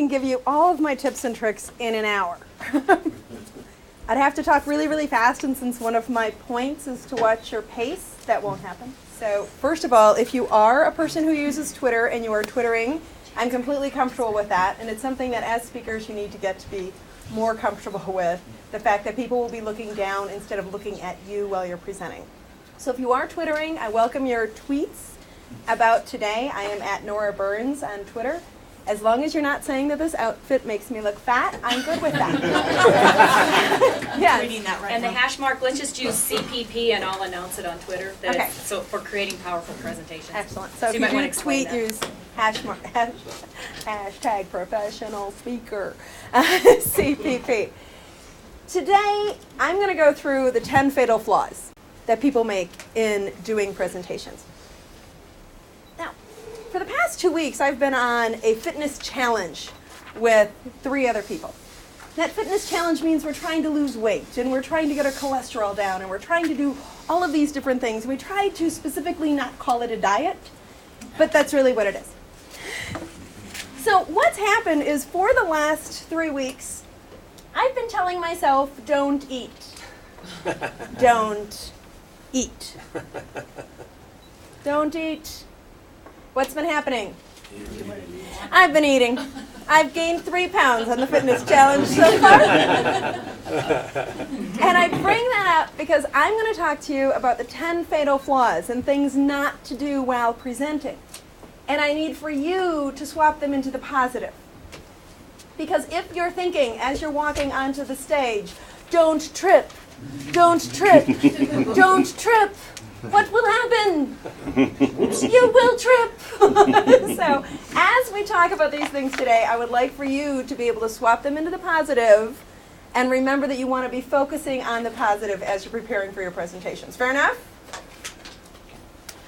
can give you all of my tips and tricks in an hour. I'd have to talk really, really fast, and since one of my points is to watch your pace, that won't happen. So first of all, if you are a person who uses Twitter and you are twittering, I'm completely comfortable with that, and it's something that as speakers you need to get to be more comfortable with, the fact that people will be looking down instead of looking at you while you're presenting. So if you are twittering, I welcome your tweets about today. I am at Nora Burns on Twitter. As long as you're not saying that this outfit makes me look fat, I'm good with that. Yes. Reading that right and now. The hash mark, let's just use CPP and I'll announce it on Twitter. Okay. So for creating powerful presentations. Excellent. So if you do tweet, use hashtag professional speaker, CPP. Today, I'm going to go through the 10 fatal flaws that people make in doing presentations. Now, for the past 2 weeks, I've been on a fitness challenge with 3 other people. That fitness challenge means we're trying to lose weight, and we're trying to get our cholesterol down, and we're trying to do all of these different things. We try to specifically not call it a diet, but that's really what it is. So what's happened is for the last 3 weeks, I've been telling myself, don't eat. Don't eat. Don't eat. What's been happening? I've been eating. I've gained 3 pounds on the fitness challenge so far. And I bring that up because I'm going to talk to you about the 10 fatal flaws and things not to do while presenting. And I need for you to swap them into the positive. Because if you're thinking as you're walking onto the stage, don't trip, don't trip, don't trip, what will happen? You will trip. So as we talk about these things today, I would like for you to be able to swap them into the positive and remember that you want to be focusing on the positive as you're preparing for your presentations. Fair enough?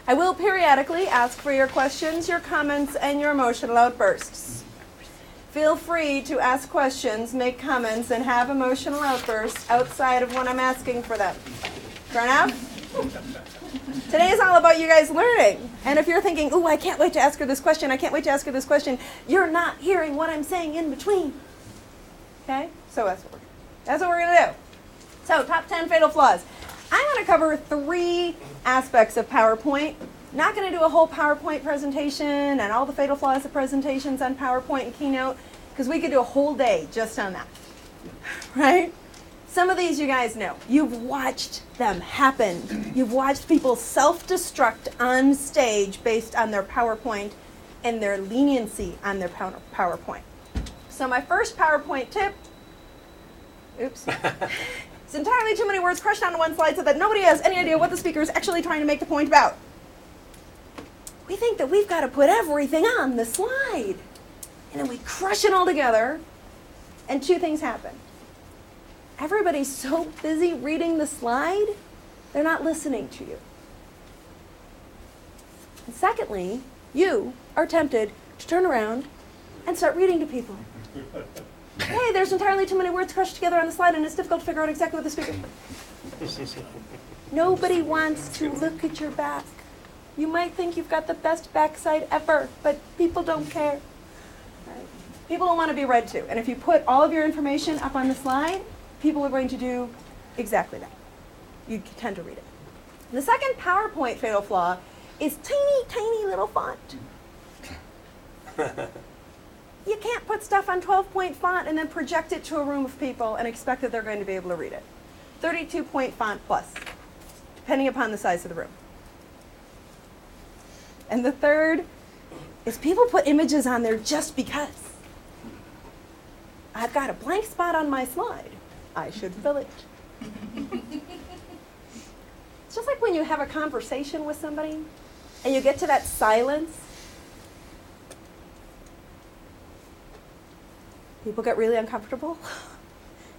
I will periodically ask for your questions, your comments, and your emotional outbursts. Feel free to ask questions, make comments, and have emotional outbursts outside of when I'm asking for them. Fair enough? Today is all about you guys learning. And if you're thinking, ooh, I can't wait to ask her this question, I can't wait to ask her this question, you're not hearing what I'm saying in between. Okay? So that's what we're going to do. So, top 10 fatal flaws. I'm going to cover 3 aspects of PowerPoint. Not going to do a whole PowerPoint presentation and all the fatal flaws of presentations on PowerPoint and Keynote, because we could do a whole day just on that. Right? Some of these you guys know. You've watched them happen. You've watched people self-destruct on stage based on their PowerPoint and their leniency on their PowerPoint. So my first PowerPoint tip, oops. It's entirely too many words crushed onto one slide so that nobody has any idea what the speaker is actually trying to make the point about. We think that we've got to put everything on the slide. And then we crush it all together, and 2 things happen. Everybody's so busy reading the slide, they're not listening to you. And secondly, you are tempted to turn around and start reading to people. Hey, there's entirely too many words crushed together on the slide, and it's difficult to figure out exactly what the speaker... Nobody wants to look at your back. You might think you've got the best backside ever, but people don't care. Right? People don't want to be read to. And if you put all of your information up on the slide, people are going to do exactly that. You tend to read it. The second PowerPoint fatal flaw is tiny, tiny little font. You can't put stuff on 12-point font and then project it to a room of people and expect that they're going to be able to read it. 32-point font plus, depending upon the size of the room. And the third is people put images on there just because. I've got a blank spot on my slide. I should fill it. It's just like when you have a conversation with somebody and you get to that silence. People get really uncomfortable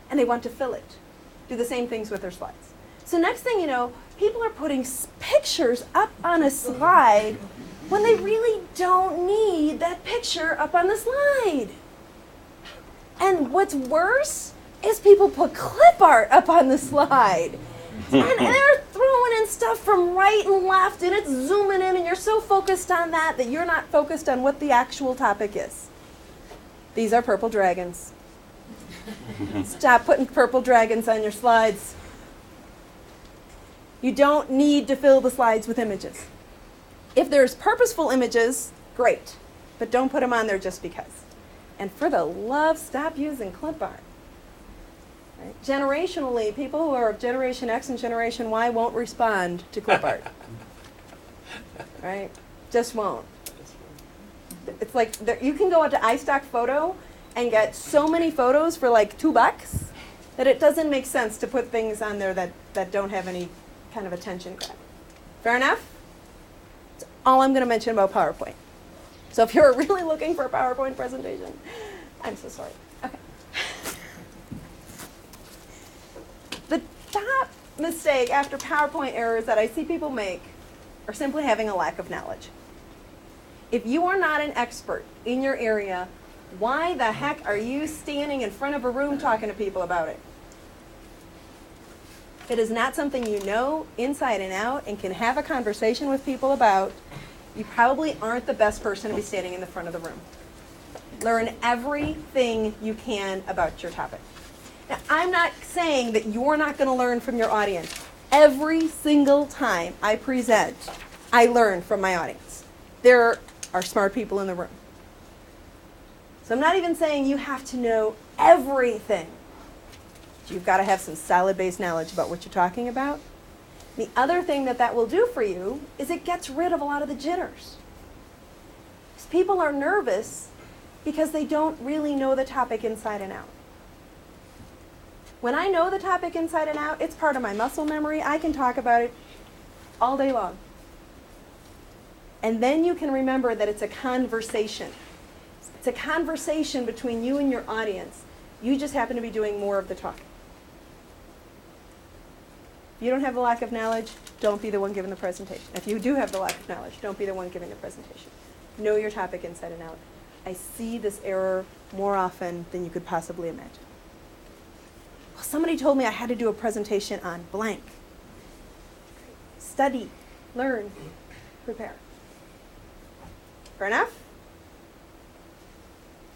and they want to fill it. Do the same things with their slides. So next thing you know, people are putting pictures up on a slide when they really don't need that picture up on the slide. And what's worse is people put clip art up on the slide. And they're throwing in stuff from right and left, and it's zooming in, and you're so focused on that that you're not focused on what the actual topic is. These are purple dragons. Stop putting purple dragons on your slides. You don't need to fill the slides with images. If there's purposeful images, great, but don't put them on there just because. And for the love, stop using clip art. Right? Generationally, people who are of Generation X and Generation Y won't respond to clip art. Right? Just won't. It's like you can go out to iStock Photo and get so many photos for like $2 that it doesn't make sense to put things on there that don't have any kind of attention grab. Fair enough? That's all I'm going to mention about PowerPoint. So if you're really looking for a PowerPoint presentation, I'm so sorry. Okay. The top mistake after PowerPoint errors that I see people make are simply having a lack of knowledge. If you are not an expert in your area, why the heck are you standing in front of a room talking to people about it? If it is not something you know inside and out and can have a conversation with people about, you probably aren't the best person to be standing in the front of the room. Learn everything you can about your topic. Now, I'm not saying that you're not going to learn from your audience. Every single time I present, I learn from my audience. There are smart people in the room. So I'm not even saying you have to know everything. You've got to have some solid base knowledge about what you're talking about. The other thing that will do for you is it gets rid of a lot of the jitters. Because people are nervous because they don't really know the topic inside and out. When I know the topic inside and out, it's part of my muscle memory. I can talk about it all day long. And then you can remember that it's a conversation. It's a conversation between you and your audience. You just happen to be doing more of the talking. If you don't have the lack of knowledge, don't be the one giving the presentation. If you do have the lack of knowledge, don't be the one giving the presentation. Know your topic inside and out. I see this error more often than you could possibly imagine. Well, somebody told me I had to do a presentation on blank. Study, learn, prepare. Fair enough?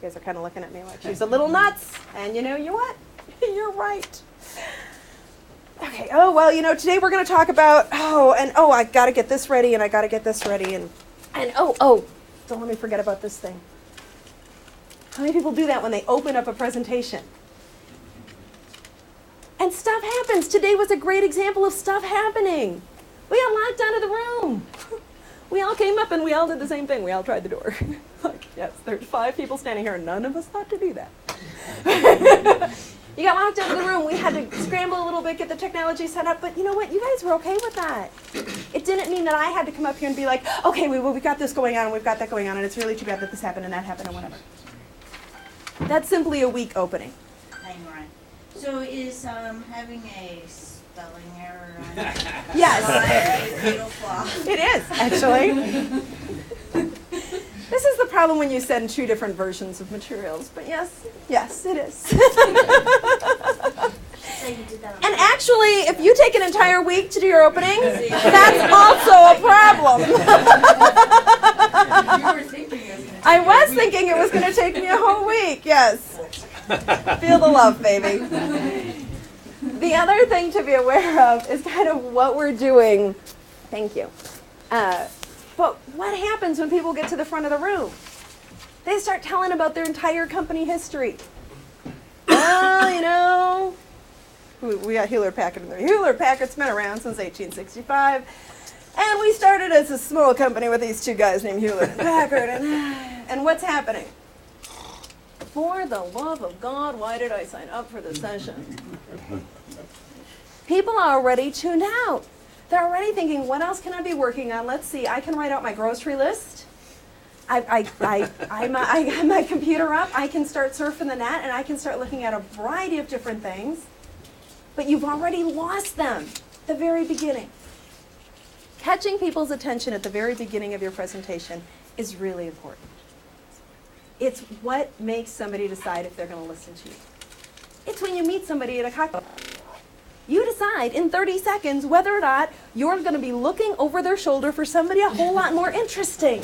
You guys are kind of looking at me like she's a little nuts. And you know what? You're right. Okay, today we're going to talk about, I got to get this ready, and I got to get this ready, and don't let me forget about this thing. How many people do that when they open up a presentation? And stuff happens. Today was a great example of stuff happening. We got locked out of the room. We all came up and we all did the same thing. We all tried the door. Like, yes, there's 5 people standing here, and none of us thought to do that. You got locked out of the room. We had to scramble a little bit, get the technology set up. But you know what? You guys were okay with that. It didn't mean that I had to come up here and be like, okay, we got this going on, and we've got that going on, and it's really too bad that this happened and that happened and whatever. That's simply a weak opening. Hang on. So is having a spelling error on Yes. a fatal flaw? It is, actually. This is the problem when you send 2 different versions of materials. But yes, it is. So you did that on And actually, if you take an entire week to do your opening, that's also a problem. You were thinking it was going to I was thinking it was going to take me a whole week, yes. Feel the love, baby. The other thing to be aware of is kind of what we're doing. Thank you. But what happens when people get to the front of the room? They start telling about their entire company history. Well, we got Hewlett-Packard in there. Hewlett-Packard's been around since 1865. And we started as a small company with these 2 guys named Hewlett and Packard. And what's happening? For the love of God, why did I sign up for this session? People are already tuned out. They're already thinking, what else can I be working on? Let's see, I can write out my grocery list. I have my computer up. I can start surfing the net, and I can start looking at a variety of different things. But you've already lost them at the very beginning. Catching people's attention at the very beginning of your presentation is really important. It's what makes somebody decide if they're going to listen to you. It's when you meet somebody at a cocktail. You decide in 30 seconds whether or not you're going to be looking over their shoulder for somebody a whole lot more interesting.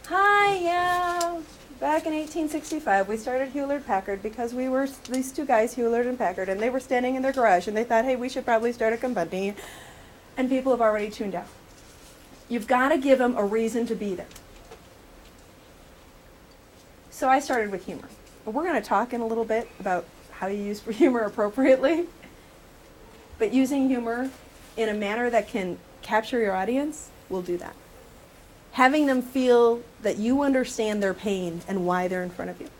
Hi, yeah. Back in 1865, we started Hewlett-Packard because we were these two guys, Hewlett and Packard, and they were standing in their garage, and they thought, hey, we should probably start a company. And people have already tuned out. You've got to give them a reason to be there. So I started with humor. But we're going to talk in a little bit about how you use humor appropriately. But using humor in a manner that can capture your audience will do that. Having them feel that you understand their pain and why they're in front of you.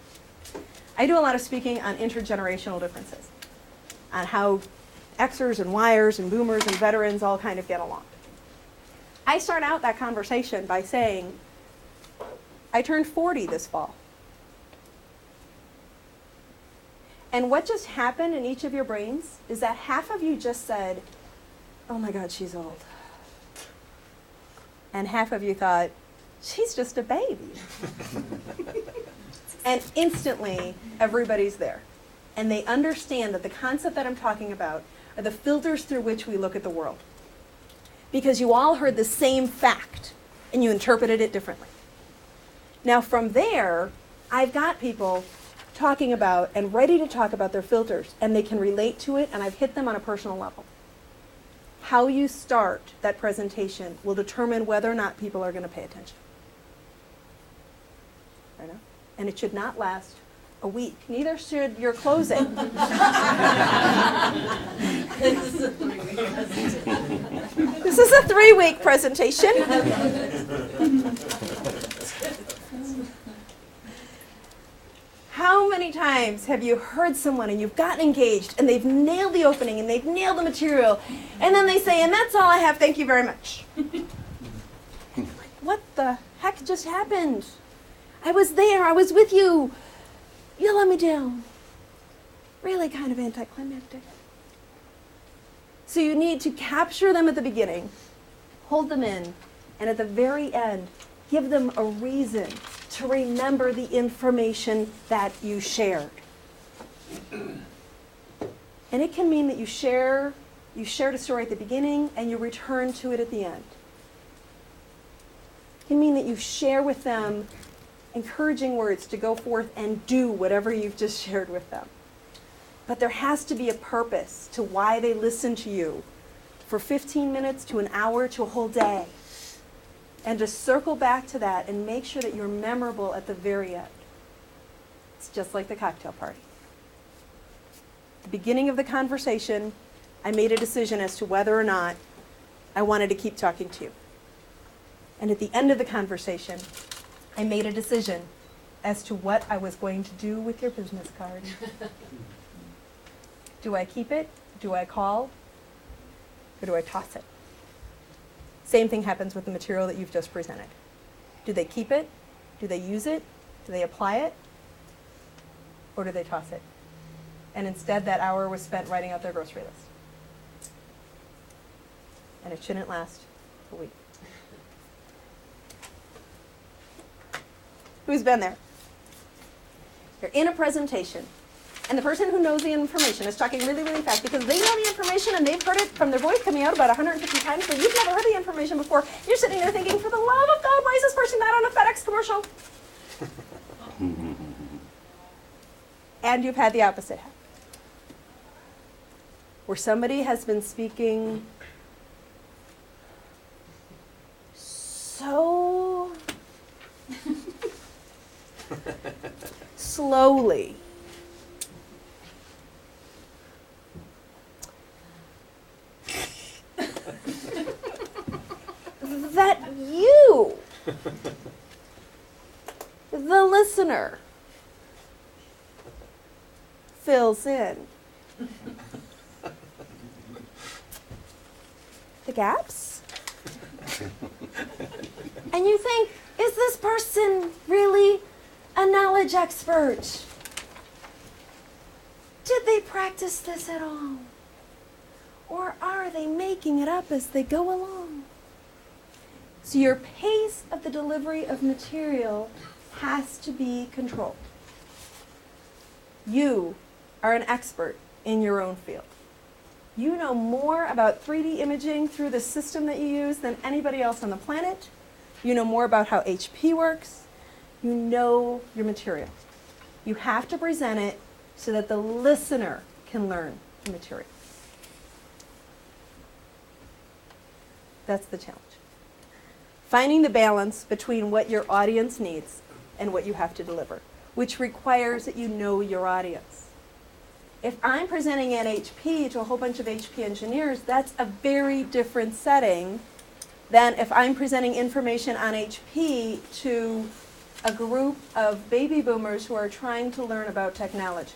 I do a lot of speaking on intergenerational differences, on how Xers and Yers and Boomers and veterans all kind of get along. I start out that conversation by saying, I turned 40 this fall. And what just happened in each of your brains is that half of you just said, oh my God, she's old. And half of you thought, she's just a baby. And instantly, everybody's there. And they understand that the concept that I'm talking about are the filters through which we look at the world. Because you all heard the same fact, and you interpreted it differently. Now from there, I've got people talking about and ready to talk about their filters, and they can relate to it, and I've hit them on a personal level. How you start that presentation will determine whether or not people are going to pay attention. Right now? And it should not last a week. Neither should your closing. This is a 3-week presentation. How many times have you heard someone and you've gotten engaged and they've nailed the opening and they've nailed the material, and then they say, and that's all I have, thank you very much. And you're like, what the heck just happened? I was there, I was with you. You let me down. Really kind of anticlimactic. So you need to capture them at the beginning, hold them in, and at the very end, give them a reason to remember the information that you shared. And it can mean that you shared a story at the beginning and you return to it at the end. It can mean that you share with them encouraging words to go forth and do whatever you've just shared with them. But there has to be a purpose to why they listen to you for 15 minutes to an hour to a whole day. And to circle back to that and make sure that you're memorable at the very end. It's just like the cocktail party. At the beginning of the conversation, I made a decision as to whether or not I wanted to keep talking to you. And at the end of the conversation, I made a decision as to what I was going to do with your business card. Do I keep it? Do I call? Or do I toss it? Same thing happens with the material that you've just presented. Do they keep it? Do they use it? Do they apply it? Or do they toss it? And instead that hour was spent writing out their grocery list. And it shouldn't last a week. Who's been there? You're in a presentation, and the person who knows the information is talking really, really fast because they know the information and they've heard it from their voice coming out about 150 times, but you've never heard the information before. You're sitting there thinking, for the love of God, why is this person not on a FedEx commercial? And you've had the opposite happen, where somebody has been speaking so slowly that you, the listener, fills in the gaps. And you think, is this person really a knowledge expert? Did they practice this at all? Or are they making it up as they go along? So your pace of the delivery of material has to be controlled. You are an expert in your own field. You know more about 3D imaging through the system that you use than anybody else on the planet. You know more about how HP works. You know your material. You have to present it so that the listener can learn the material. That's the challenge. Finding the balance between what your audience needs and what you have to deliver, which requires that you know your audience. If I'm presenting at HP to a whole bunch of HP engineers, that's a very different setting than if I'm presenting information on HP to a group of baby boomers who are trying to learn about technology.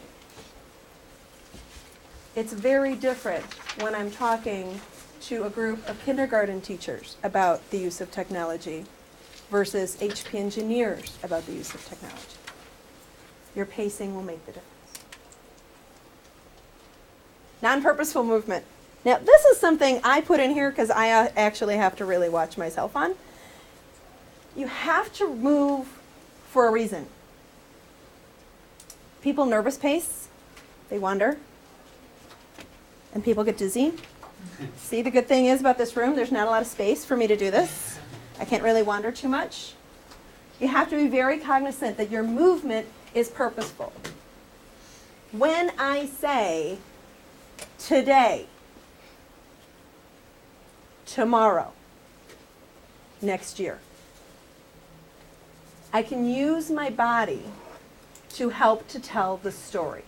It's very different when I'm talking to a group of kindergarten teachers about the use of technology versus HP engineers about the use of technology. Your pacing will make the difference. Non-purposeful movement. Now, this is something I put in here because I actually have to really watch myself on. You have to move for a reason. People nervous pace, they wander, and people get dizzy. See, the good thing is about this room, there's not a lot of space for me to do this. I can't really wander too much. You have to be very cognizant that your movement is purposeful. When I say today, tomorrow, next year, I can use my body to help to tell the story.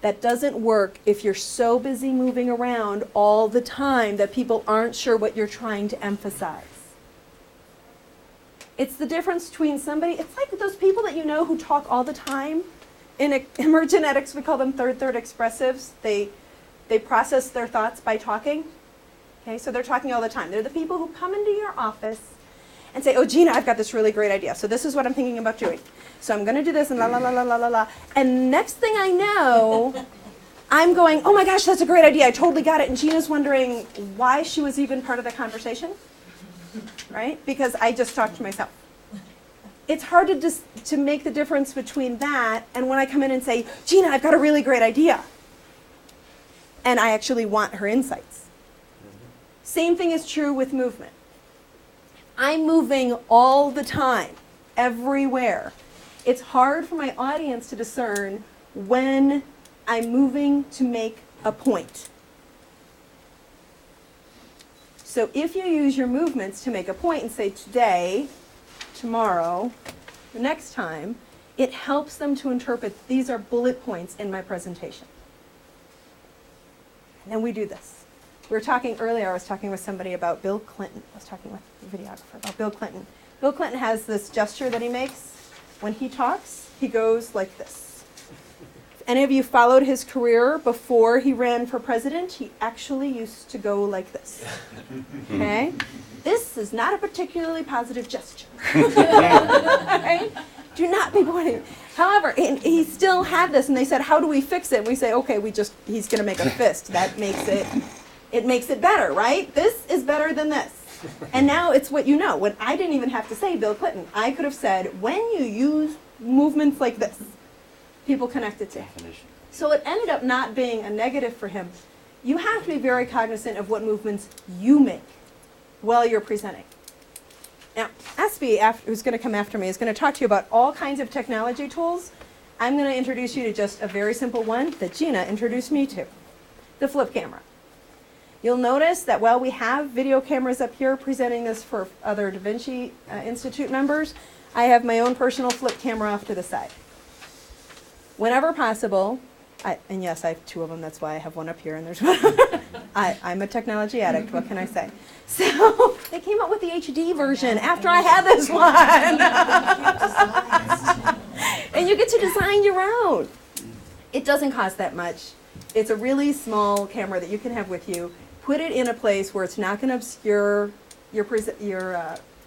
That doesn't work if you're so busy moving around all the time that people aren't sure what you're trying to emphasize. It's the difference between somebody, it's like those people that you know who talk all the time. In emergenetics, we call them third expressives. They process their thoughts by talking. Okay, so they're talking all the time. They're the people who come into your office and say, oh, Gina, I've got this really great idea. So this is what I'm thinking about doing. So I'm going to do this and la, la, la, la, la, la, la. And next thing I know, I'm going, oh my gosh, that's a great idea. I totally got it. And Gina's wondering why she was even part of the conversation, right? Because I just talked to myself. It's hard to make the difference between that and when I come in and say, Gina, I've got a really great idea. And I actually want her insights. Same thing is true with movement. I'm moving all the time, everywhere. It's hard for my audience to discern when I'm moving to make a point. So if you use your movements to make a point and say today, tomorrow, the next time, it helps them to interpret these are bullet points in my presentation. And then we do this. We were talking earlier, I was talking with somebody about Bill Clinton. I was talking with the videographer about Bill Clinton. Bill Clinton has this gesture that he makes. When he talks, he goes like this. If any of you followed his career before he ran for president, he actually used to go like this. Okay? This is not a particularly positive gesture. Right? Do not be pointing. However, he still had this, and they said, how do we fix it? And we say, okay, he's going to make a fist. That makes it better, right? This is better than this. And now it's what you know. When I didn't even have to say Bill Clinton, I could have said, when you use movements like this, people connect it to him. So it ended up not being a negative for him. You have to be very cognizant of what movements you make while you're presenting. Now, Espy, who's going to come after me, is going to talk to you about all kinds of technology tools. I'm going to introduce you to just a very simple one that Gina introduced me to, the flip camera. You'll notice that while we have video cameras up here presenting this for other DaVinci Institute members, I have my own personal flip camera off to the side. Whenever possible, and yes, I have two of them, that's why I have one up here and there's one. I'm a technology addict, what can I say? So they came up with the HD version after I had this one. And you get to design your own. It doesn't cost that much. It's a really small camera that you can have with you. Put it in a place where it's not going to obscure your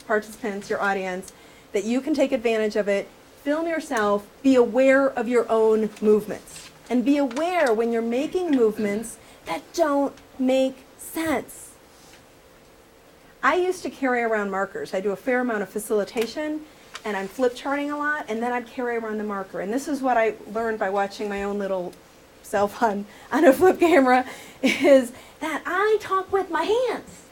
participants, your audience, that you can take advantage of it. Film yourself. Be aware of your own movements. And be aware when you're making movements that don't make sense. I used to carry around markers. I do a fair amount of facilitation, and I'm flip charting a lot, and then I'd carry around the marker. And this is what I learned by watching my own little self on a flip camera, is that I talk with my hands.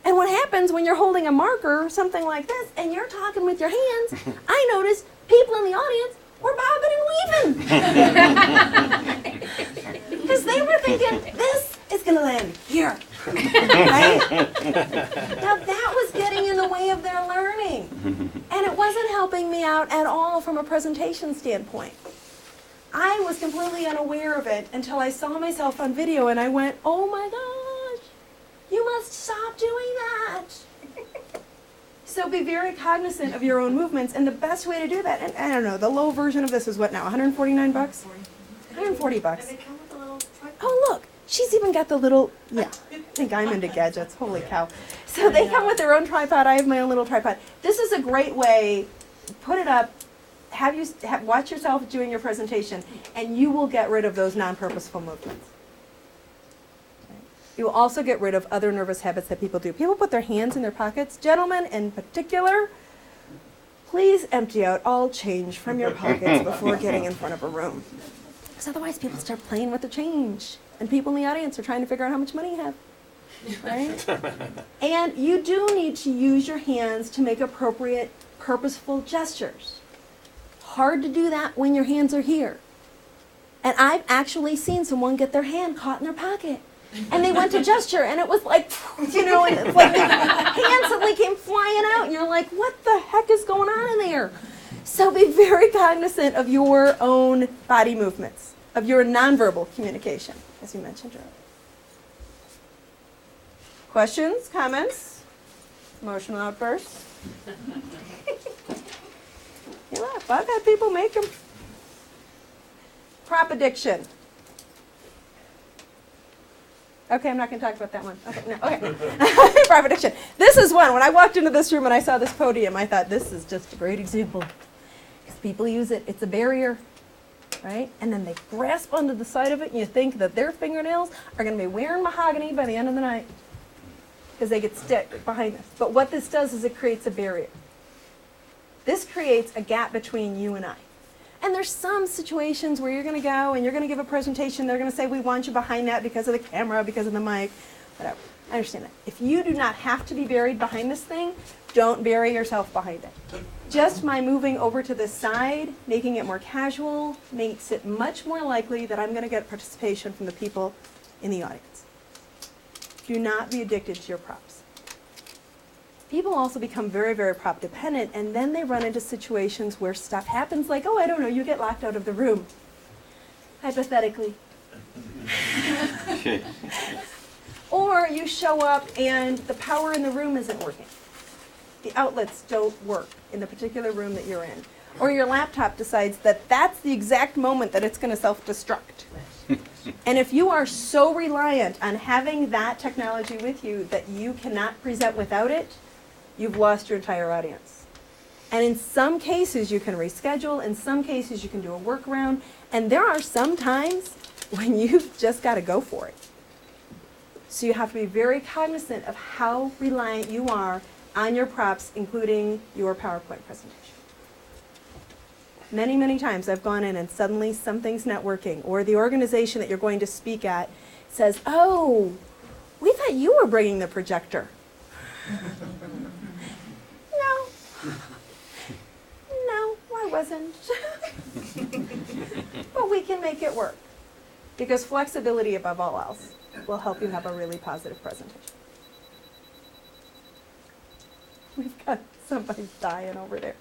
And what happens when you're holding a marker or something like this and you're talking with your hands, I noticed people in the audience were bobbing and weaving. Because they were thinking, this is going to land here. Right? Now that was getting in the way of their learning. And it wasn't helping me out at all from a presentation standpoint. I was completely unaware of it until I saw myself on video and I went, oh my gosh, you must stop doing that. So be very cognizant of your own movements, and the best way to do that, and I don't know, the low version of this is what now, 149 bucks? 140 bucks. And they come with a little tripod. Oh look, she's even got the little, yeah, I think I'm into gadgets, holy cow. So they come with their own tripod, I have my own little tripod. This is a great way, put it up, watch yourself doing your presentation, and you will get rid of those non-purposeful movements. You will also get rid of other nervous habits that people do. People put their hands in their pockets. Gentlemen in particular, please empty out all change from your pockets before getting in front of a room. Because otherwise people start playing with the change. And people in the audience are trying to figure out how much money you have. Right? And you do need to use your hands to make appropriate, purposeful gestures. Hard to do that when your hands are here. And I've actually seen someone get their hand caught in their pocket. And they went to gesture, and it was like, you know, and it's like the hand suddenly came flying out, and you're like, what the heck is going on in there? So be very cognizant of your own body movements, of your nonverbal communication, as you mentioned earlier. Questions, comments, emotional outbursts? You laugh. I've had people make them. Prop addiction. Okay, I'm not going to talk about that one. Okay, no, okay. Prop addiction. This is one. When I walked into this room and I saw this podium, I thought, this is just a great example. Because people use it. It's a barrier, right? And then they grasp onto the side of it, and you think that their fingernails are going to be wearing mahogany by the end of the night. Because they get stuck behind this. But what this does is it creates a barrier. This creates a gap between you and I. And there's some situations where you're going to go and you're going to give a presentation. They're going to say, we want you behind that because of the camera, because of the mic, whatever. I understand that. If you do not have to be buried behind this thing, don't bury yourself behind it. Just by moving over to the side, making it more casual, makes it much more likely that I'm going to get participation from the people in the audience. Do not be addicted to your props. People also become very, very prop dependent, and then they run into situations where stuff happens like, oh, I don't know, you get locked out of the room. Hypothetically. Or you show up and the power in the room isn't working. The outlets don't work in the particular room that you're in. Or your laptop decides that that's the exact moment that it's going to self-destruct. And if you are so reliant on having that technology with you that you cannot present without it, you've lost your entire audience. And in some cases, you can reschedule. In some cases, you can do a workaround. And there are some times when you've just got to go for it. So you have to be very cognizant of how reliant you are on your props, including your PowerPoint presentation. Many, many times I've gone in and suddenly something's not working, or the organization that you're going to speak at says, oh, we thought you were bringing the projector. No, I wasn't. But we can make it work. Because flexibility, above all else, will help you have a really positive presentation. We've got somebody dying over there.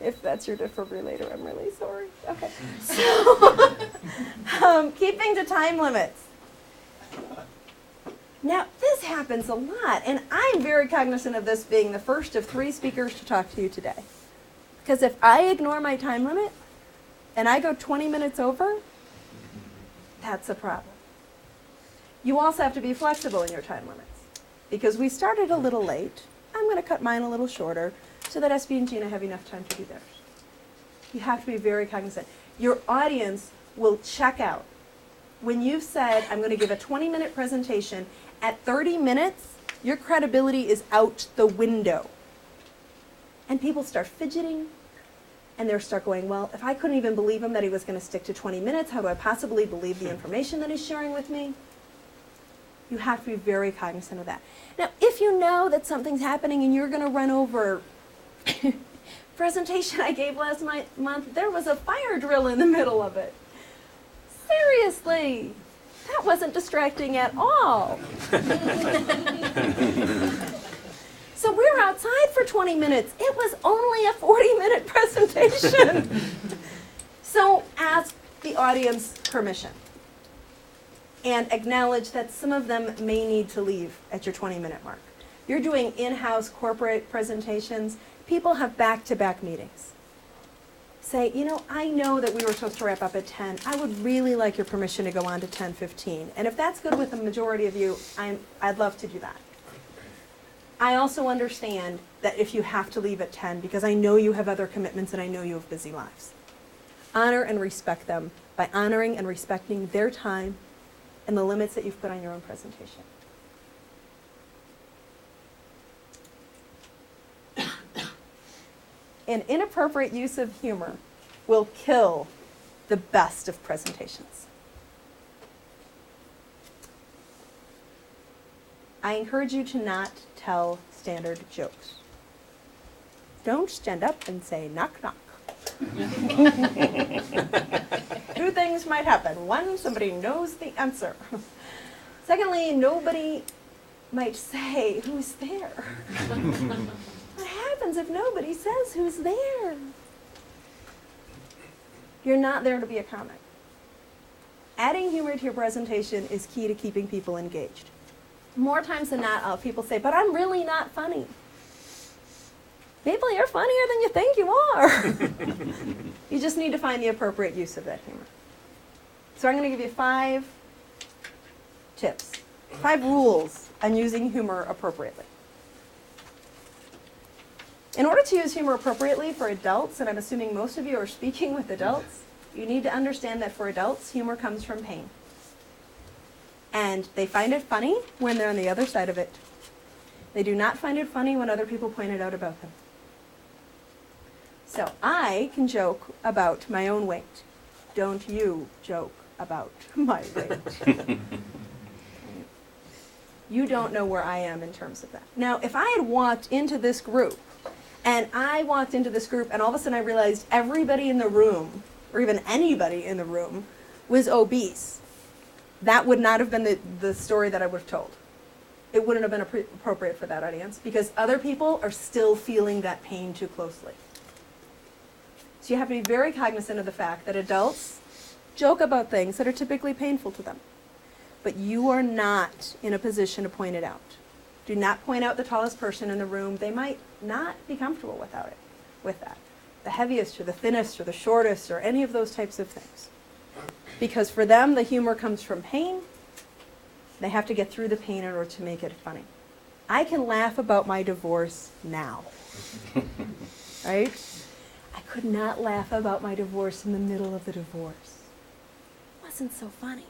If that's your defibrillator, I'm really sorry. Okay. So, keeping to time limits. Now, this happens a lot, and I'm very cognizant of this being the first of 3 speakers to talk to you today. Because if I ignore my time limit, and I go 20 minutes over, that's a problem. You also have to be flexible in your time limits. Because we started a little late, I'm going to cut mine a little shorter, so that SB and Gina have enough time to do theirs. You have to be very cognizant. Your audience will check out. When you've said, I'm going to give a 20-minute presentation, at 30 minutes, your credibility is out the window. And people start fidgeting, and they start going, well, if I couldn't even believe him that he was going to stick to 20 minutes, how do I possibly believe the information that he's sharing with me? You have to be very cognizant of that. Now, if you know that something's happening and you're going to run over, presentation I gave last month, there was a fire drill in the middle of it. Seriously, that wasn't distracting at all. So we were outside for 20 minutes. It was only a 40-minute presentation. So ask the audience permission and acknowledge that some of them may need to leave at your 20-minute mark. You're doing in-house corporate presentations. People have back-to-back meetings. Say, you know, I know that we were supposed to wrap up at 10. I would really like your permission to go on to 10:15. And if that's good with the majority of you, I'd love to do that. I also understand that if you have to leave at 10, because I know you have other commitments and I know you have busy lives. Honor and respect them by honoring and respecting their time and the limits that you've put on your own presentation. An inappropriate use of humor will kill the best of presentations. I encourage you to not tell standard jokes. Don't stand up and say, knock, knock. Two things might happen. One, somebody knows the answer. Secondly, nobody might say, who's there? What happens if nobody says who's there? You're not there to be a comic. Adding humor to your presentation is key to keeping people engaged. More times than not, people say, but I'm really not funny. Maybe you're funnier than you think you are. You just need to find the appropriate use of that humor. So I'm going to give you 5 tips, 5 rules on using humor appropriately. In order to use humor appropriately for adults, and I'm assuming most of you are speaking with adults, you need to understand that for adults, humor comes from pain. And they find it funny when they're on the other side of it. They do not find it funny when other people point it out about them. So I can joke about my own weight. Don't you joke about my weight. You don't know where I am in terms of that. Now, if I had walked into this group, and all of a sudden I realized everybody in the room, or even anybody in the room, was obese, that would not have been the story that I would have told. It wouldn't have been appropriate for that audience, because other people are still feeling that pain too closely. So you have to be very cognizant of the fact that adults joke about things that are typically painful to them. But you are not in a position to point it out. Do not point out the tallest person in the room. They might not be comfortable with that. The heaviest or the thinnest or the shortest or any of those types of things. Because for them, the humor comes from pain. They have to get through the pain in order to make it funny. I can laugh about my divorce now. Right? I could not laugh about my divorce in the middle of the divorce. It wasn't so funny.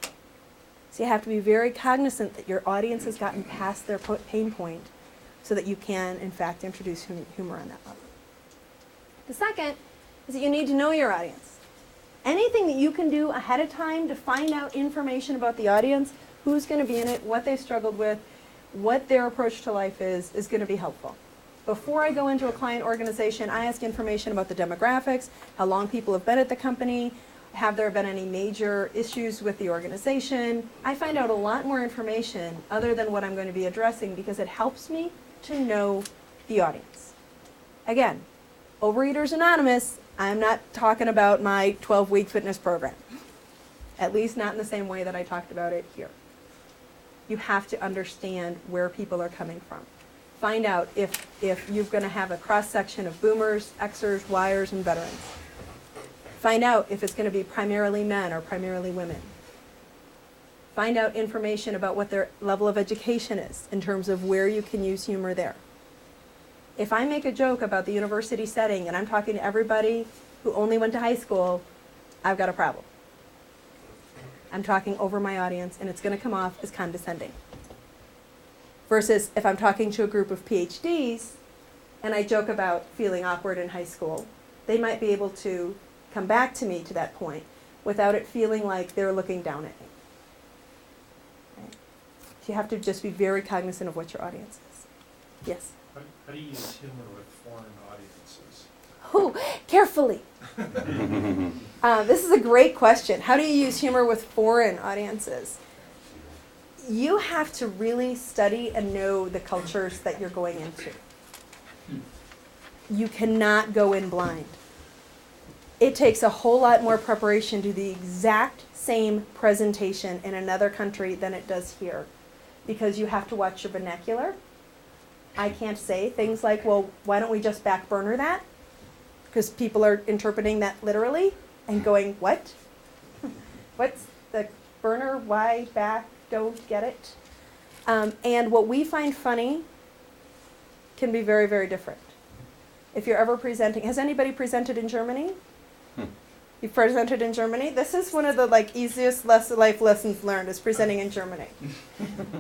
So you have to be very cognizant that your audience has gotten past their pain point so that you can, in fact, introduce humor on that level. The second is that you need to know your audience. Anything that you can do ahead of time to find out information about the audience, who's going to be in it, what they've struggled with, what their approach to life is going to be helpful. Before I go into a client organization, I ask information about the demographics, how long people have been at the company, have there been any major issues with the organization. I find out a lot more information other than what I'm going to be addressing because it helps me to know the audience. Again, Overeaters Anonymous, I'm not talking about my 12-week fitness program. At least not in the same way that I talked about it here. You have to understand where people are coming from. Find out if you're going to have a cross-section of boomers, Xers, Yers, and veterans. Find out if it's going to be primarily men or primarily women. Find out information about what their level of education is in terms of where you can use humor there. If I make a joke about the university setting and I'm talking to everybody who only went to high school, I've got a problem. I'm talking over my audience and it's going to come off as condescending. Versus if I'm talking to a group of PhDs and I joke about feeling awkward in high school, they might be able to come back to me to that point without it feeling like they're looking down at me. Right? You have to just be very cognizant of what your audience is. Yes? How do you use humor with foreign audiences? Oh, carefully. This is a great question. How do you use humor with foreign audiences? You have to really study and know the cultures that you're going into. You cannot go in blind. It takes a whole lot more preparation to do the exact same presentation in another country than it does here, because you have to watch your vernacular. I can't say things like, well, why don't we just back burner that? Because people are interpreting that literally and going, what? What's the burner? Why back? Don't get it. And what we find funny can be very, very different. If you're ever presenting, has anybody presented in Germany? You've presented in Germany? This is one of the easiest life lessons learned, is presenting in Germany.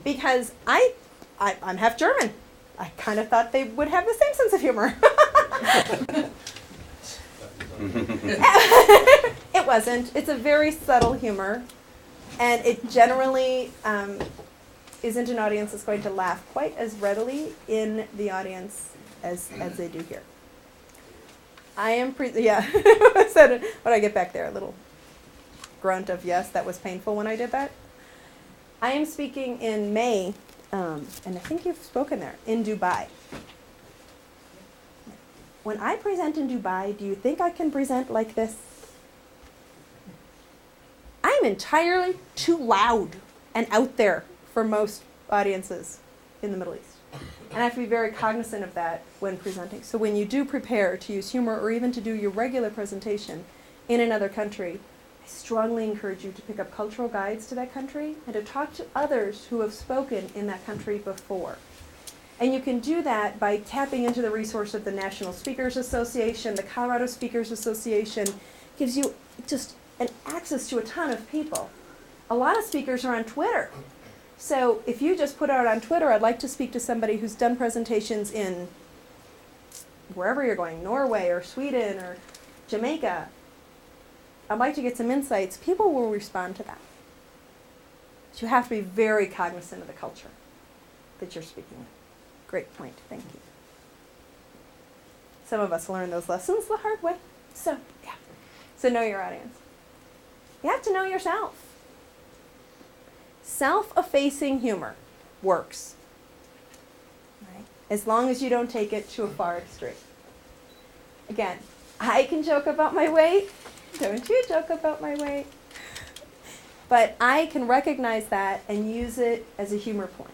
Because I'm half German. I kind of thought they would have the same sense of humor. It wasn't. It's a very subtle humor. And it generally isn't an audience that's going to laugh quite as readily in the audience as they do here. I am yeah. What did I get back there? A little grunt of yes, that was painful when I did that. I am speaking in May, and I think you've spoken there, in Dubai. When I present in Dubai, do you think I can present like this? I'm entirely too loud and out there for most audiences in the Middle East. And I have to be very cognizant of that when presenting. So when you do prepare to use humor or even to do your regular presentation in another country, I strongly encourage you to pick up cultural guides to that country and to talk to others who have spoken in that country before. And you can do that by tapping into the resource of the National Speakers Association. The Colorado Speakers Association gives you just an access to a ton of people. A lot of speakers are on Twitter. So if you just put out on Twitter, I'd like to speak to somebody who's done presentations in wherever you're going, Norway or Sweden or Jamaica, I'd like to get some insights, people will respond to that. So you have to be very cognizant of the culture that you're speaking with. Great point, thank you. Some of us learn those lessons the hard way. So, yeah. So know your audience. You have to know yourself. Self-effacing humor works, right? As long as you don't take it to a far extreme. Again, I can joke about my weight. Don't you joke about my weight. But I can recognize that and use it as a humor point.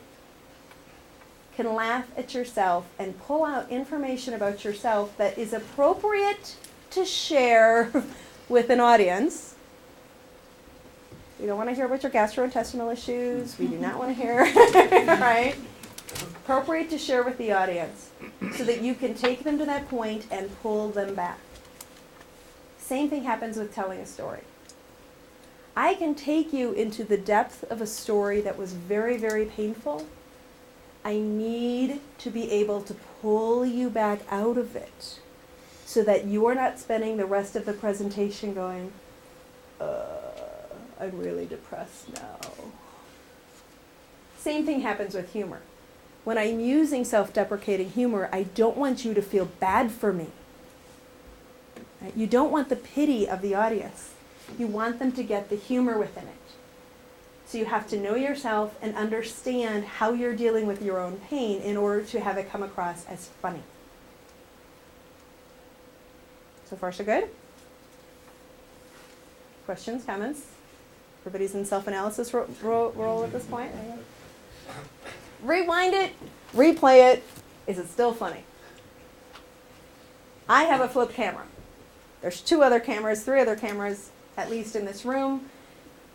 Can laugh at yourself and pull out information about yourself that is appropriate to share with an audience. We don't want to hear about your gastrointestinal issues. We do not want to hear, right? Appropriate to share with the audience so that you can take them to that point and pull them back. Same thing happens with telling a story. I can take you into the depth of a story that was very, very painful. I need to be able to pull you back out of it so that you're not spending the rest of the presentation going, I'm really depressed now. Same thing happens with humor. When I'm using self-deprecating humor, I don't want you to feel bad for me. Right? You don't want the pity of the audience. You want them to get the humor within it. So you have to know yourself and understand how you're dealing with your own pain in order to have it come across as funny. So far, so good? Questions, comments? Everybody's in self-analysis role at this point? Rewind it, replay it. Is it still funny? I have a flip camera. There's 2 other cameras, 3 other cameras, at least in this room.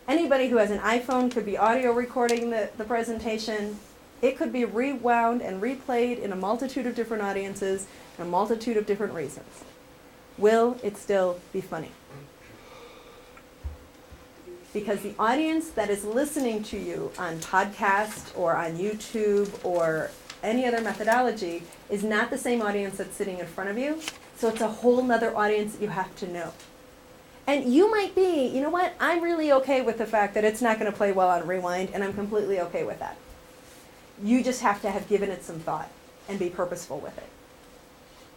Anybody who has an iPhone could be audio recording the presentation. It could be rewound and replayed in a multitude of different audiences and a multitude of different reasons. Will it still be funny? Because the audience that is listening to you on podcast or on YouTube or any other methodology is not the same audience that's sitting in front of you. So it's a whole nother audience that you have to know. And you might be, you know what, I'm really okay with the fact that it's not going to play well on rewind, and I'm completely okay with that. You just have to have given it some thought and be purposeful with it.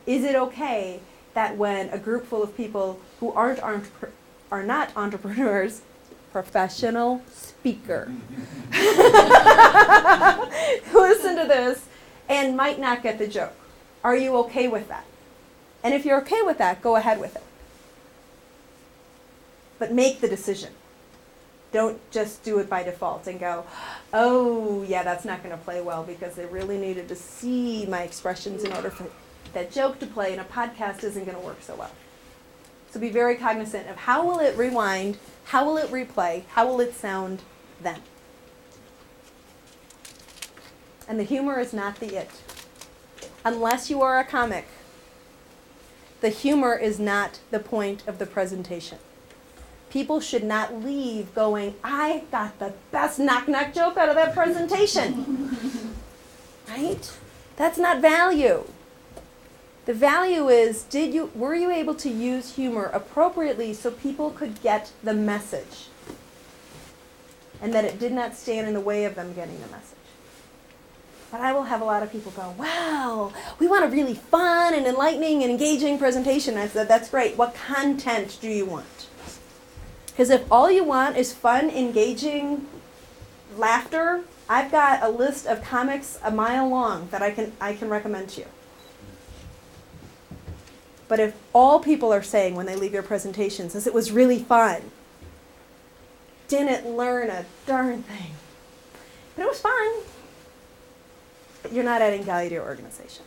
Is it okay that when a group full of people who are not entrepreneurs, professional speaker, listen to this and might not get the joke? Are you okay with that? And if you're okay with that, go ahead with it. But make the decision. Don't just do it by default and go, oh, yeah, that's not going to play well because they really needed to see my expressions in order for that joke to play, and a podcast isn't going to work so well. So be very cognizant of how will it rewind, how will it replay, how will it sound then. And the humor is not the it. Unless you are a comic, the humor is not the point of the presentation. People should not leave going, I got the best knock-knock joke out of that presentation. Right? That's not value. The value is, were you able to use humor appropriately so people could get the message? And that it did not stand in the way of them getting the message. But I will have a lot of people go, wow, we want a really fun and enlightening and engaging presentation. I said, that's great. What content do you want? Because if all you want is fun, engaging laughter, I've got a list of comics a mile long that I can recommend to you. But if all people are saying when they leave your presentations is it was really fun, didn't learn a darn thing, but it was fun, you're not adding value to your organization.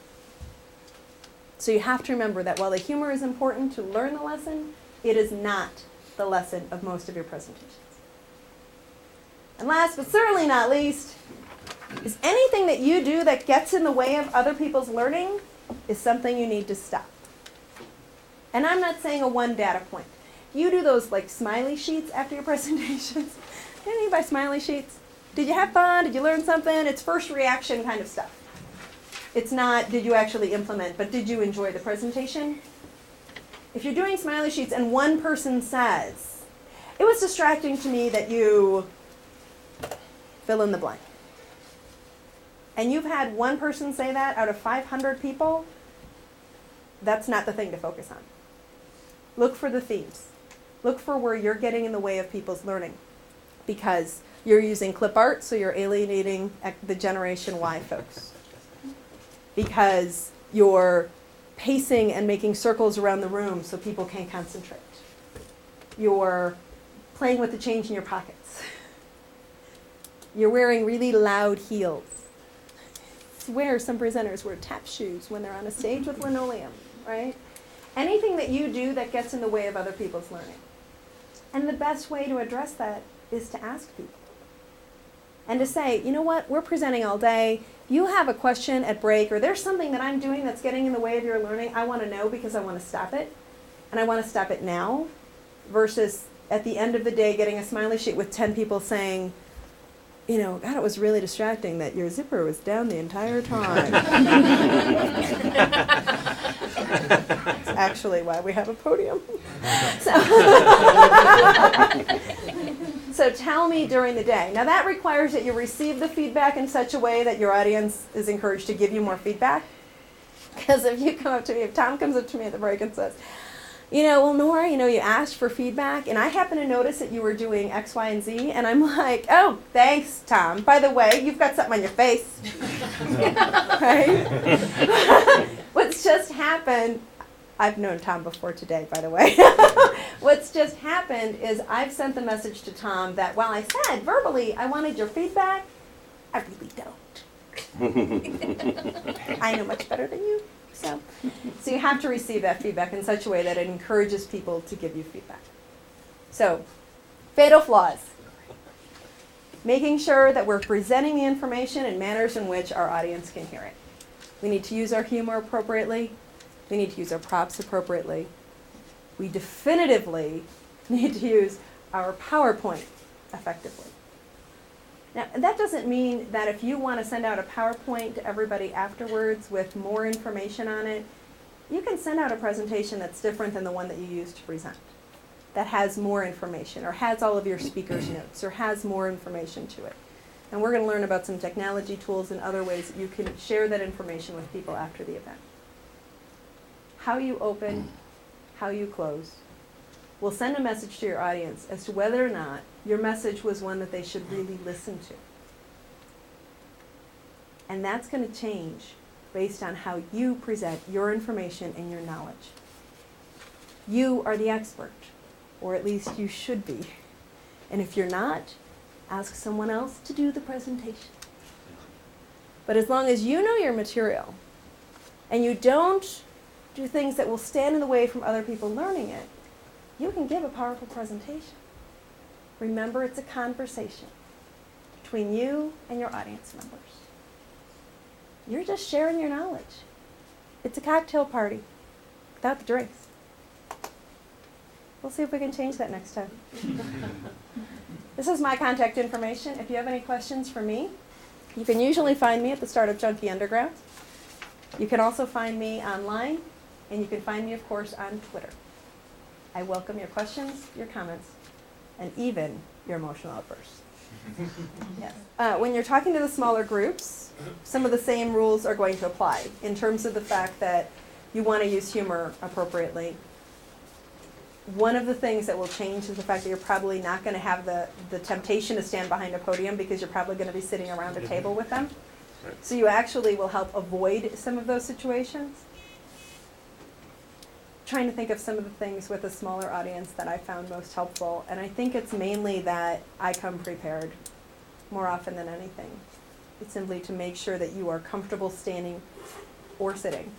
So you have to remember that while the humor is important to learn the lesson, it is not the lesson of most of your presentations. And last but certainly not least, is anything that you do that gets in the way of other people's learning is something you need to stop. And I'm not saying a one data point. You do those like smiley sheets after your presentations. What do you mean by smiley sheets? Did you have fun? Did you learn something? It's first reaction kind of stuff. It's not did you actually implement, but did you enjoy the presentation? If you're doing smiley sheets and one person says, it was distracting to me that you fill in the blank. And you've had one person say that out of 500 people, that's not the thing to focus on. Look for the themes. Look for where you're getting in the way of people's learning. Because you're using clip art, so you're alienating the Generation Y folks. Because you're pacing and making circles around the room so people can't concentrate. You're playing with the change in your pockets. You're wearing really loud heels. I swear some presenters wear tap shoes when they're on a stage with linoleum, right? Anything that you do that gets in the way of other people's learning. And the best way to address that is to ask people. And to say, you know what, we're presenting all day. You have a question at break, or there's something that I'm doing that's getting in the way of your learning. I want to know because I want to stop it. And I want to stop it now, versus at the end of the day getting a smiley sheet with 10 people saying, you know, God, it was really distracting that your zipper was down the entire time. That's actually why we have a podium. So tell me during the day. Now that requires that you receive the feedback in such a way that your audience is encouraged to give you more feedback. Because if you come up to me, if Tom comes up to me at the break and says, you know, well, Nora, you know, you asked for feedback, and I happen to notice that you were doing X, Y, and Z, and I'm like, oh, thanks, Tom. By the way, you've got something on your face. Right? What's just happened, I've known Tom before today, by the way. What's just happened is I've sent the message to Tom that while I said verbally I wanted your feedback, I really don't. I know much better than you. So you have to receive that feedback in such a way that it encourages people to give you feedback. So, fatal flaws. Making sure that we're presenting the information in manners in which our audience can hear it. We need to use our humor appropriately. We need to use our props appropriately. We definitively need to use our PowerPoint effectively. Now, that doesn't mean that if you want to send out a PowerPoint to everybody afterwards with more information on it, you can send out a presentation that's different than the one that you used to present, that has more information, or has all of your speaker's notes, or has more information to it. And we're going to learn about some technology tools and other ways that you can share that information with people after the event. How you open, how you close, will send a message to your audience as to whether or not your message was one that they should really listen to. And that's going to change based on how you present your information and your knowledge. You are the expert, or at least you should be. And if you're not, ask someone else to do the presentation. But as long as you know your material, and you don't do things that will stand in the way from other people learning it, you can give a powerful presentation. Remember, it's a conversation between you and your audience members. You're just sharing your knowledge. It's a cocktail party without the drinks. We'll see if we can change that next time. This is my contact information. If you have any questions for me, you can usually find me at the Startup Junkie Underground. You can also find me online, and you can find me, of course, on Twitter. I welcome your questions, your comments, and even your emotional outbursts. Yes. When you're talking to the smaller groups, some of the same rules are going to apply in terms of the fact that you want to use humor appropriately. One of the things that will change is the fact that you're probably not going to have the temptation to stand behind a podium because you're probably going to be sitting around a table with them. So you actually will help avoid some of those situations. Trying to think of some of the things with a smaller audience that I found most helpful, and I think it's mainly that I come prepared more often than anything. It's simply to make sure that you are comfortable standing or sitting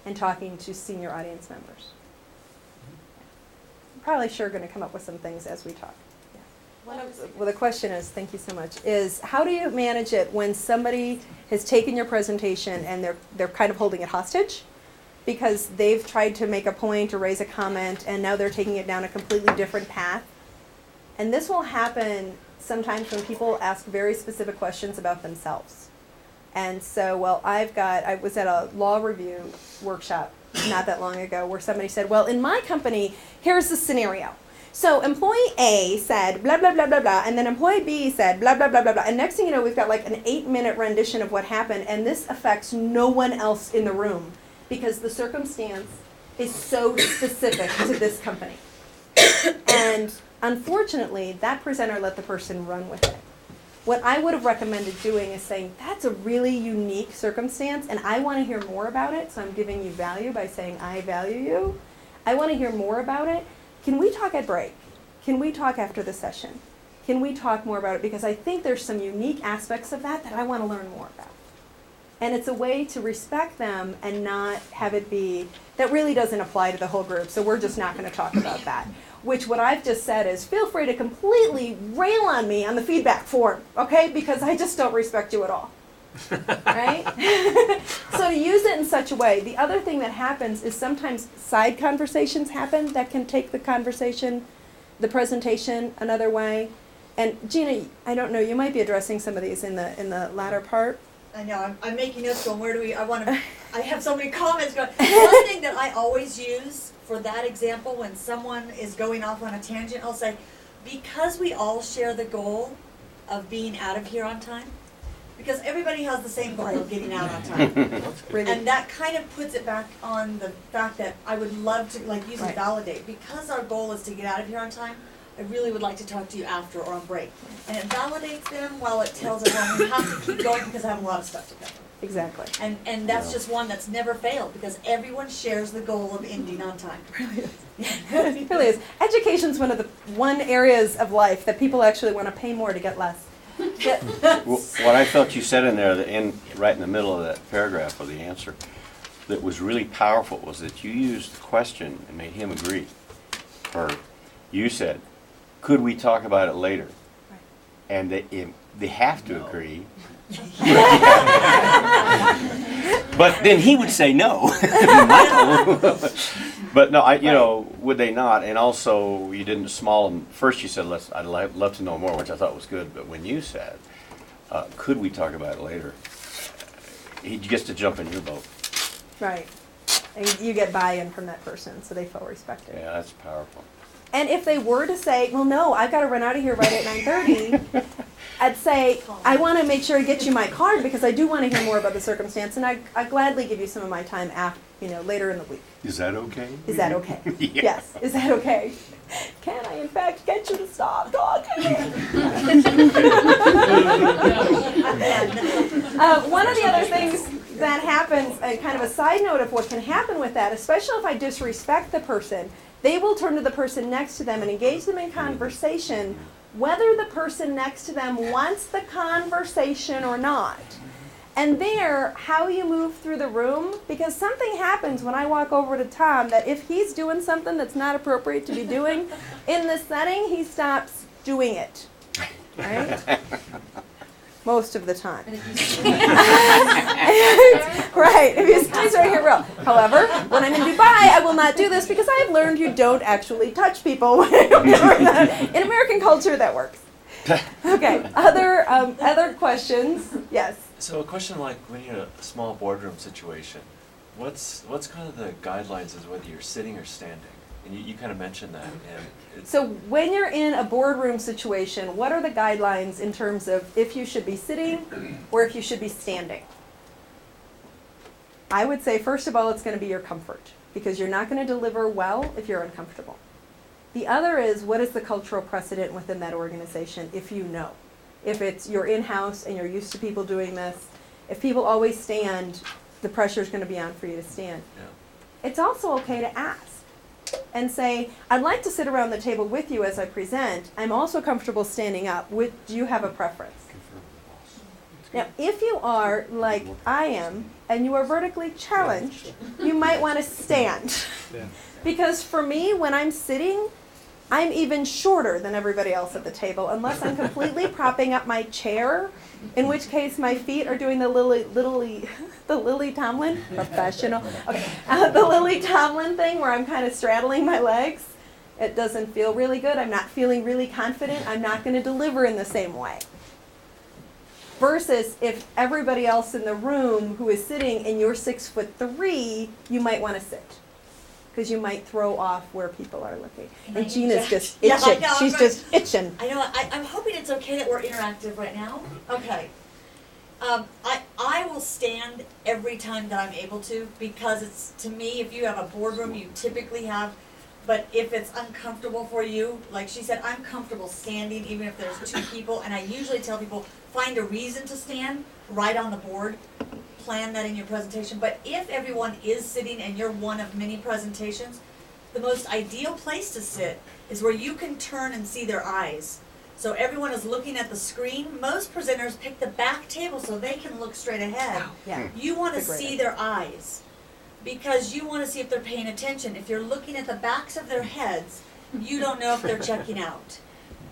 and talking to senior audience members. I'm probably sure going to come up with some things as we talk. Well, the question is, thank you so much, is how do you manage it when somebody has taken your presentation and they're kind of holding it hostage? Because they've tried to make a point or raise a comment, and now they're taking it down a completely different path. And this will happen sometimes when people ask very specific questions about themselves. And so, well, I was at a law review workshop not that long ago where somebody said, well, in my company, here's the scenario. So employee A said blah, blah, blah, blah, blah, and then employee B said blah, blah, blah, blah, blah. And next thing you know, we've got like an 8-minute rendition of what happened, and this affects no one else in the room, because the circumstance is so specific to this company. And unfortunately, that presenter let the person run with it. What I would have recommended doing is saying, that's a really unique circumstance, and I want to hear more about it, so I'm giving you value by saying, I value you. I want to hear more about it. Can we talk at break? Can we talk after the session? Can we talk more about it? Because I think there's some unique aspects of that I want to learn more about. And it's a way to respect them and not have it be, that really doesn't apply to the whole group, so we're just not going to talk about that. Which what I've just said is, feel free to completely rail on me on the feedback form, okay? Because I just don't respect you at all, right? So to use it in such a way. The other thing that happens is sometimes side conversations happen that can take the conversation, the presentation another way. And Gina, I don't know, you might be addressing some of these in the latter part. I know, I'm making notes going, I have so many comments going. One thing that I always use for that example, when someone is going off on a tangent, I'll say, because we all share the goal of being out of here on time, because everybody has the same goal of getting out on time. And that kind of puts it back on the fact that I would love to use and validate. Because our goal is to get out of here on time, I really would like to talk to you after or on break. And it validates them while it tells everyone we have to keep going because I have a lot of stuff to cover. Exactly. And that's just one that's never failed, because everyone shares the goal of ending on time. It really is. Education's one areas of life that people actually want to pay more to get less. What I felt you said in there, right in the middle of that paragraph of the answer, that was really powerful was that you used the question and made him agree. Or you said, could we talk about it later? Right. And they have to agree. But then he would say no. But no, would they not? And also, you didn't first you said, I'd love to know more, which I thought was good. But when you said, could we talk about it later? He gets to jump in your boat. Right. And you get buy-in from that person, so they feel respected. Yeah, that's powerful. And if they were to say, well, no, I've got to run out of here right at 9:30, I'd say, I want to make sure I get you my card because I do want to hear more about the circumstance, and I gladly give you some of my time later in the week. Is that okay? Is that okay? Yeah. Yes. Is that okay? Can I, in fact, get you to stop talking? One of the other things that happens, and kind of a side note of what can happen with that, especially if I disrespect the person, they will turn to the person next to them and engage them in conversation, whether the person next to them wants the conversation or not. And there, how you move through the room, because something happens when I walk over to Tom that if he's doing something that's not appropriate to be doing in this setting, he stops doing it. Right? Most of the time. Right. If he's right here, real. However, when I'm in Dubai, I will not do this because I have learned you don't actually touch people. In American culture, that works. Okay. Other questions? Yes. So a question like when you're in a small boardroom situation, what's kind of the guidelines as whether you're sitting or standing? And you kind of mentioned that. And So when you're in a boardroom situation, what are the guidelines in terms of if you should be sitting or if you should be standing? I would say, first of all, it's going to be your comfort because you're not going to deliver well if you're uncomfortable. The other is, what is the cultural precedent within that organization if you know? If it's you're in-house and you're used to people doing this, if people always stand, the pressure is going to be on for you to stand. Yeah. It's also okay to ask and say, I'd like to sit around the table with you as I present. I'm also comfortable standing up. Do you have a preference? Now, if you are like I am and you are vertically challenged, you might want to stand. Because for me, when I'm sitting, I'm even shorter than everybody else at the table, unless I'm completely propping up my chair, in which case my feet are doing the Lily Tomlin, professional, okay, the Lily Tomlin thing where I'm kind of straddling my legs. It doesn't feel really good. I'm not feeling really confident. I'm not going to deliver in the same way. Versus if everybody else in the room who is sitting and you're 6'3", you might want to sit. Because you might throw off where people are looking. And Gina's just itching. Yeah, I know, She's just itching. I know. I'm hoping it's okay that we're interactive right now. Okay. I will stand every time that I'm able to because it's, to me, if you have a boardroom, you typically have, but if it's uncomfortable for you, like she said, I'm comfortable standing even if there's 2 people, and I usually tell people, find a reason to stand right on the board. Plan that in your presentation, but if everyone is sitting and you're one of many presentations, the most ideal place to sit is where you can turn and see their eyes. So everyone is looking at the screen. Most presenters pick the back table so they can look straight ahead. Yeah. You want to That's a great see idea. their eyes because you want to see if they're paying attention. If you're looking at the backs of their heads, you don't know if they're checking out.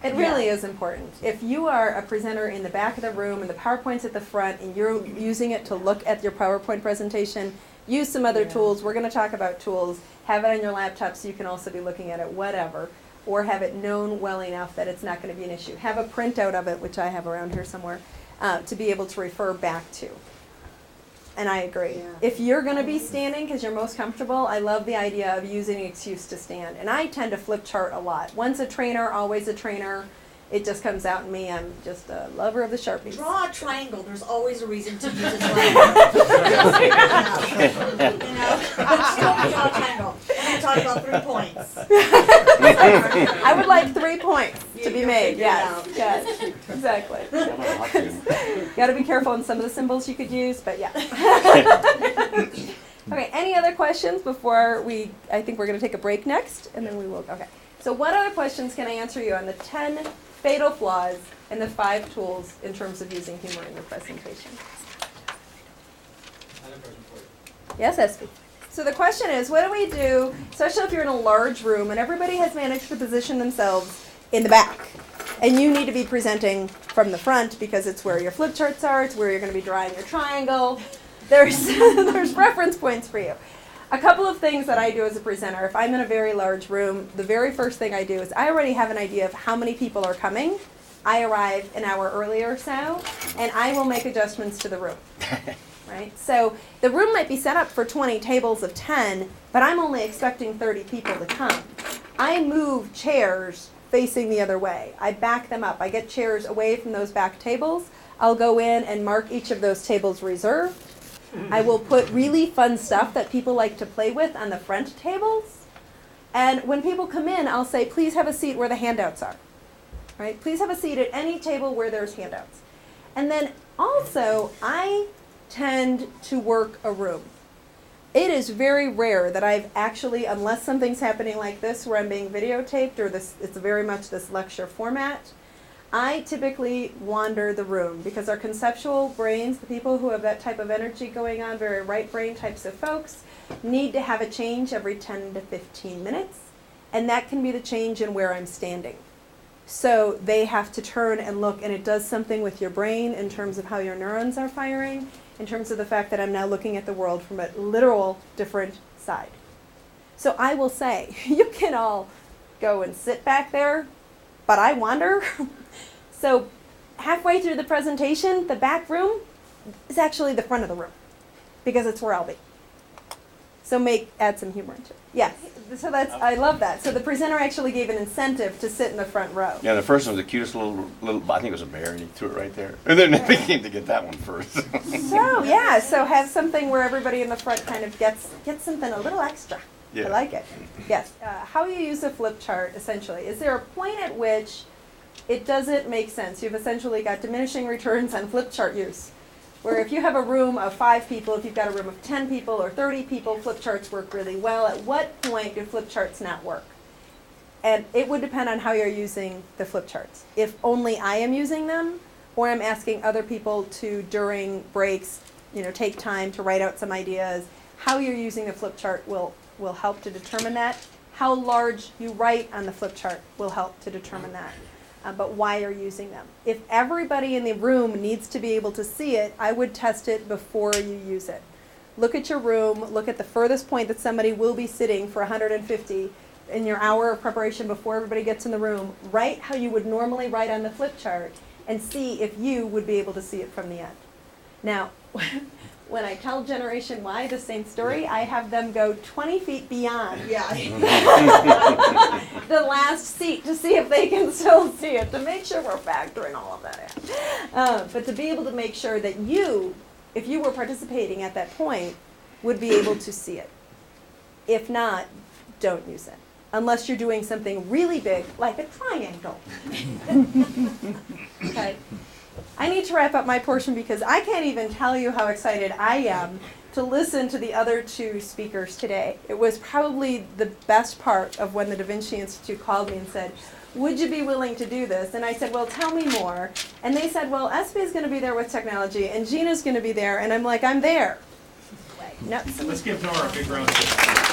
It really is important. If you are a presenter in the back of the room and the PowerPoint's at the front and you're using it to look at your PowerPoint presentation, use some other tools. We're going to talk about tools. Have it on your laptop so you can also be looking at it, whatever. Or have it known well enough that it's not going to be an issue. Have a printout of it, which I have around here somewhere, to be able to refer back to. And I agree. Yeah. If you're going to be standing because you're most comfortable, I love the idea of using an excuse to stand. And I tend to flip chart a lot. Once a trainer, always a trainer. It just comes out in me. I'm just a lover of the Sharpies. Draw a triangle. There's always a reason to use a triangle. You know, I'm still going to draw a triangle. I'm going to talk about 3 points. I would like 3 points to be You'll made. figure it Yes, out. yes, exactly. Got to be careful on some of the symbols you could use, but yeah. Okay, any other questions before I think we're going to take a break next, and then we will, okay. So what other questions can I answer you on the 10 fatal flaws and the 5 tools in terms of using humor in your presentation? Yes, Espy. So the question is, what do we do, especially if you're in a large room and everybody has managed to position themselves in the back, and you need to be presenting from the front because it's where your flip charts are, it's where you're going to be drawing your triangle. There's reference points for you. A couple of things that I do as a presenter, if I'm in a very large room, the very first thing I do is I already have an idea of how many people are coming. I arrive an hour earlier or so, and I will make adjustments to the room. Right? So the room might be set up for 20 tables of 10, but I'm only expecting 30 people to come. I move chairs facing the other way. I back them up. I get chairs away from those back tables. I'll go in and mark each of those tables reserved. I will put really fun stuff that people like to play with on the front tables. And when people come in, I'll say, please have a seat where the handouts are. Right? Please have a seat at any table where there's handouts. And then also, I tend to work a room. It is very rare that I've actually, unless something's happening like this where I'm being videotaped or this, it's very much this lecture format, I typically wander the room because our conceptual brains, the people who have that type of energy going on, very right brain types of folks, need to have a change every 10 to 15 minutes. And that can be the change in where I'm standing. So they have to turn and look, and it does something with your brain in terms of how your neurons are firing, in terms of the fact that I'm now looking at the world from a literal different side. So I will say, you can all go and sit back there, but I wander. So halfway through the presentation, the back room is actually the front of the room, because it's where I'll be. So add some humor into it. Yes, so I love that. So the presenter actually gave an incentive to sit in the front row. Yeah, the first one was the cutest little, I think it was a bear, and he threw it right there. And then they came to get that one first. So yeah, so have something where everybody in the front kind of gets something a little extra. Yeah. I like it. Yes. How you use a flip chart, essentially. Is there a point at which it doesn't make sense? You've essentially got diminishing returns on flip chart use. Where if you have a room of 5 people, if you've got a room of 10 people or 30 people, flip charts work really well. At what point do flip charts not work? And it would depend on how you're using the flip charts. If only I am using them, or I'm asking other people to, during breaks, take time to write out some ideas, how you're using the flip chart will help to determine that. How large you write on the flip chart will help to determine that. But why you're using them. If everybody in the room needs to be able to see it, I would test it before you use it. Look at your room, look at the furthest point that somebody will be sitting for 150 in your hour of preparation before everybody gets in the room. Write how you would normally write on the flip chart and see if you would be able to see it from the end. Now, when I tell Generation Y the same story, I have them go 20 feet beyond the last seat to see if they can still see it, to make sure we're factoring all of that in. But to be able to make sure that you, if you were participating at that point, would be able to see it. If not, don't use it. Unless you're doing something really big, like a triangle. Okay. I need to wrap up my portion because I can't even tell you how excited I am to listen to the other 2 speakers today. It was probably the best part of when the DaVinci Institute called me and said, would you be willing to do this? And I said, well, tell me more. And they said, well, SB is going to be there with technology, and Gina's going to be there. And I'm like, I'm there. No. Let's give Nora a big round of applause.